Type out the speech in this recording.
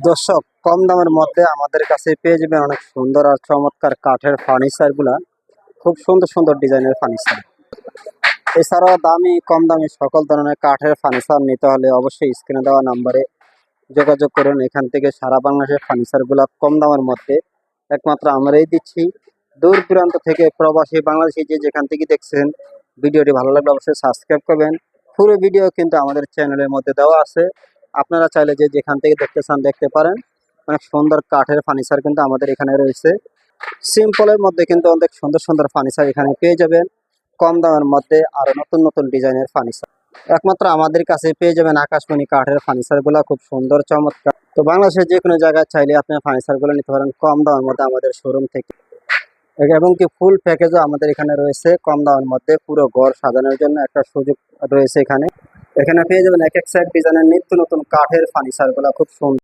দর্শক, কম দামের মধ্যে আমাদের কাছে পেয়ে যাবেন অনেক সুন্দর আর চমৎকার কাঠের ফার্নিচার গুলা। খুব সুন্দর সুন্দর ডিজাইনের ফার্নিচার। এছাড়াও দামি কম দামি সকল ধরনের কাঠের ফার্নিচার নিতে হলে অবশ্যই স্ক্রিনে দেওয়া নাম্বারে যোগাযোগ করুন। এখান থেকে সারা বাংলাদেশের ফার্নিচার গুলা কম দামের মধ্যে একমাত্র আমরাই দিচ্ছি। দূর দূরান্ত থেকে প্রবাসী বাংলাদেশি যে যেখান থেকে দেখছেন, ভিডিওটি ভালো লাগলে অবশ্যই সাবস্ক্রাইব করবেন। পুরো ভিডিও কিন্তু আমাদের চ্যানেলের মধ্যে দেওয়া আছে, আপনারা চাইলে যে যেখান থেকে দেখতে চান দেখতে পারেন। অনেক সুন্দর কাঠের ফার্নিচার কিন্তু আমাদের এখানে রয়েছে। সিম্পলের মধ্যে কিন্তু অনেক সুন্দর সুন্দর ফার্নিচার এখানে পেয়ে যাবেন কম দামের মধ্যে। আরো নতুন নতুন ডিজাইনের ফার্নিচার একমাত্র আমাদের কাছে পেয়ে যাবেন। আকাশমণি কাঠের ফার্নিচার গুলা খুব সুন্দর চমৎকার। তো বাংলাদেশের যে কোনো জায়গায় চাইলে আপনি ফার্নিচার গুলো নিতে পারেন কম দামের মধ্যে আমাদের শোরুম থেকে। এবং কি ফুল প্যাকেজও আমাদের এখানে রয়েছে কম দামের মধ্যে। পুরো ঘর সাজানোর জন্য একটা সুযোগ রয়েছে এখানে। এখানে পেয়ে যাবেন এক এক সাইড ডিজাইনের নিত্য নতুন কাঠের ফার্নিচার গুলা খুব সুন্দর।